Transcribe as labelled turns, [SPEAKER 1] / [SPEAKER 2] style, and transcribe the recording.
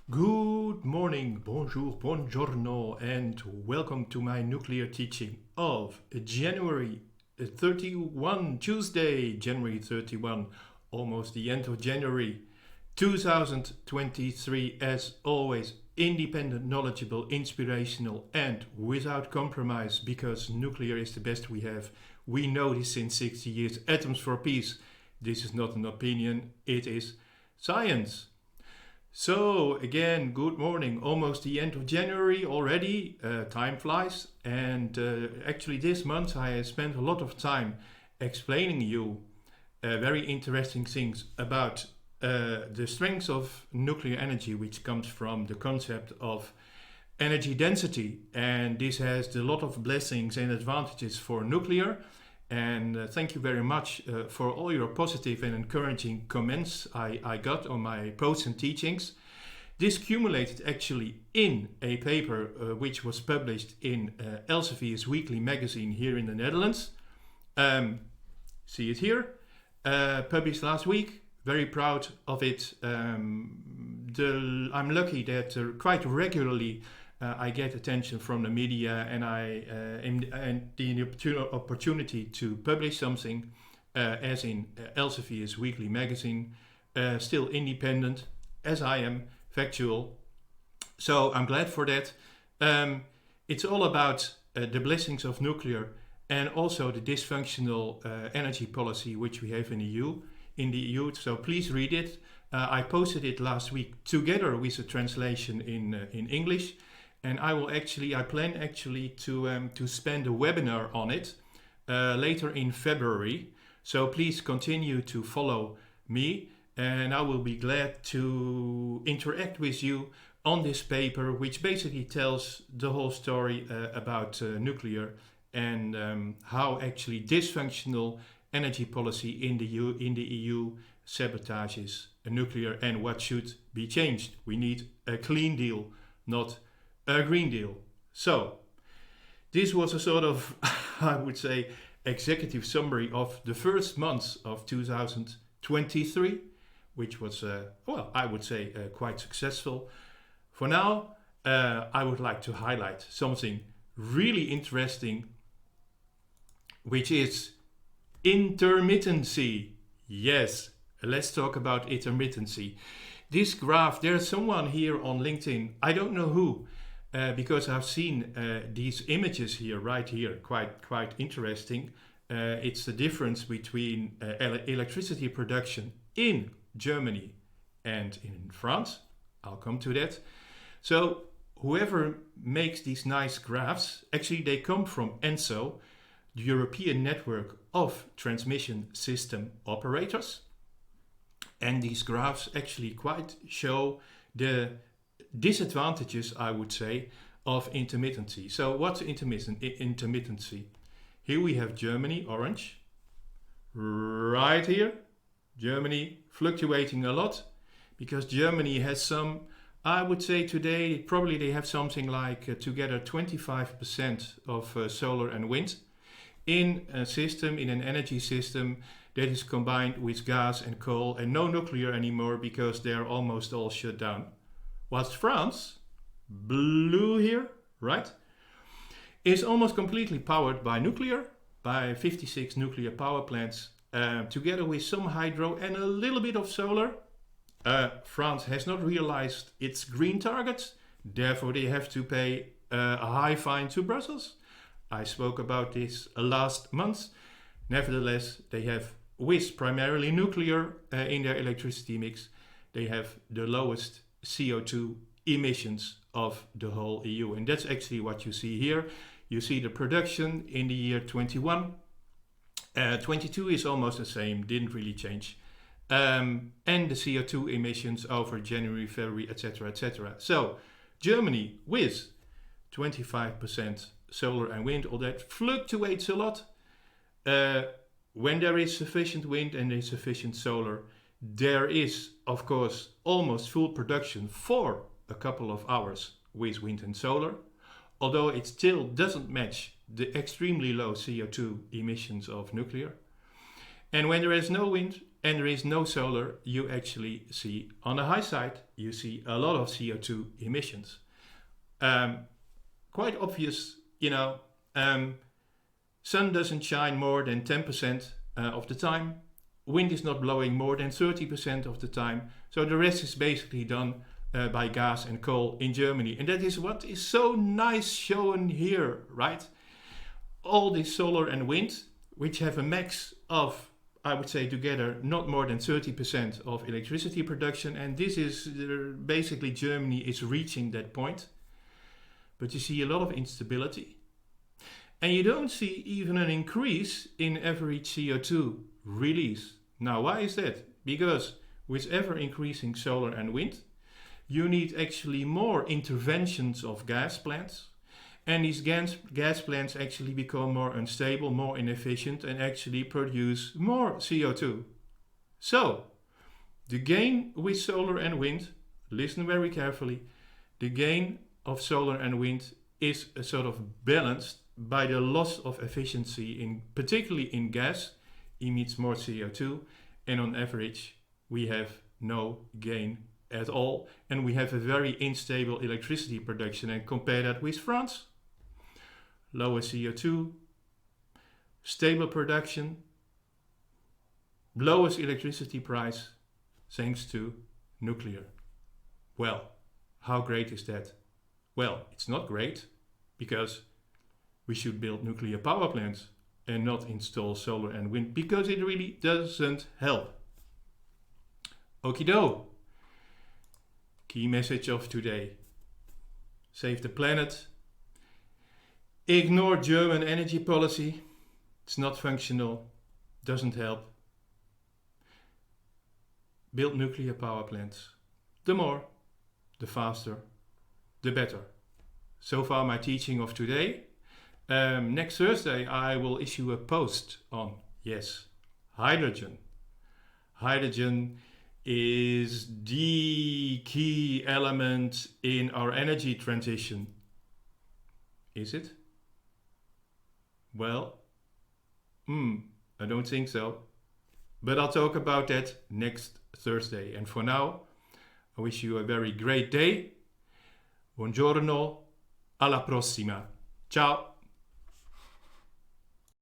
[SPEAKER 1] Good morning, bonjour, buongiorno, and welcome to my nuclear teaching of January 31, Tuesday, January 31, almost the end of January 2023. As always, independent, knowledgeable, inspirational, and without compromise, because nuclear is the best we have. We know this since 60 years. Atoms for Peace. This is not an opinion, it is science. So again, good morning. Almost the end of January already. Time flies, and actually this month I spent a lot of time explaining you very interesting things about the strengths of nuclear energy, which comes from the concept of energy density, and this has a lot of blessings and advantages for nuclear. And thank you very much for all your positive and encouraging comments I got on my posts and teachings. This accumulated actually in a paper which was published in Elsevier's weekly magazine here in the Netherlands. See it here, published last week. Very proud of it. I'm lucky that quite regularly I get attention from the media, and and the opportunity to publish something, as in Elsevier's weekly magazine, still independent, as I am, factual. So I'm glad for that. It's all about the blessings of nuclear and also the dysfunctional energy policy which we have in the EU. So please read it. I posted it last week together with a translation in English. And I plan to spend a webinar on it later in February. So please continue to follow me, and I will be glad to interact with you on this paper, which basically tells the whole story about nuclear and how actually dysfunctional energy policy in the EU sabotages nuclear and what should be changed. We need a clean deal, not a Green Deal. So, this was a sort of, I would say, executive summary of the first months of 2023, which was, I would say, quite successful. For now, I would like to highlight something really interesting, which is intermittency. Yes, let's talk about intermittency. This graph, there's someone here on LinkedIn, I don't know who, because I've seen these images here, right here, quite interesting. It's the difference between electricity production in Germany and in France. I'll come to that. So whoever makes these nice graphs, actually they come from ENSO, the European Network of Transmission System Operators. And these graphs actually quite show the disadvantages, I would say, of intermittency. So what's intermittency? Here we have Germany, orange. Right here, Germany fluctuating a lot, because Germany has some, I would say today, probably they have something like together 25% of solar and wind in a system, in an energy system that is combined with gas and coal and no nuclear anymore, because they're almost all shut down. Whilst France, blue here, right, is almost completely powered by nuclear, by 56 nuclear power plants, together with some hydro and a little bit of solar. France has not realized its green targets, therefore they have to pay a high fine to Brussels. I spoke about this last month. Nevertheless, they have, with primarily nuclear in their electricity mix, they have the lowest CO2 emissions of the whole EU. And that's actually what you see here. You see the production in the year 21. 22 is almost the same, didn't really change. And the CO2 emissions over January, February, etc., etc. So Germany with 25% solar and wind, all that fluctuates a lot. When there is sufficient wind and there's sufficient solar, there is, of course, almost full production for a couple of hours with wind and solar, although it still doesn't match the extremely low CO2 emissions of nuclear. And when there is no wind, and there is no solar, you actually see on the high side, you see a lot of CO2 emissions. Quite obvious, sun doesn't shine more than 10% of the time. Wind is not blowing more than 30% of the time. So the rest is basically done by gas and coal in Germany. And that is what is so nice shown here, right? All this solar and wind, which have a max of, I would say together, not more than 30% of electricity production. And this is basically Germany is reaching that point. But you see a lot of instability. And you don't see even an increase in average CO2 release. Now, why is that? Because with ever increasing solar and wind, you need actually more interventions of gas plants. And these gas plants actually become more unstable, more inefficient, and actually produce more CO2. So, the gain with solar and wind, listen very carefully, the gain of solar and wind is a sort of balanced by the loss of efficiency, particularly in gas, emits more CO2, and on average we have no gain at all, and we have a very unstable electricity production. And compare that with France. Lower CO2, stable production, lowest electricity price thanks to nuclear. Well, how great is that? Well, it's not great, because we should build nuclear power plants and not install solar and wind, because it really doesn't help. Okido. Key message of today. Save the planet. Ignore German energy policy. It's not functional, doesn't help. Build nuclear power plants. The more, the faster, the better. So far my teaching of today. Next Thursday I will issue a post on, hydrogen. Hydrogen is the key element in our energy transition. Is it? Well, I don't think so. But I'll talk about that next Thursday. And for now, I wish you a very great day. Buongiorno, alla prossima. Ciao.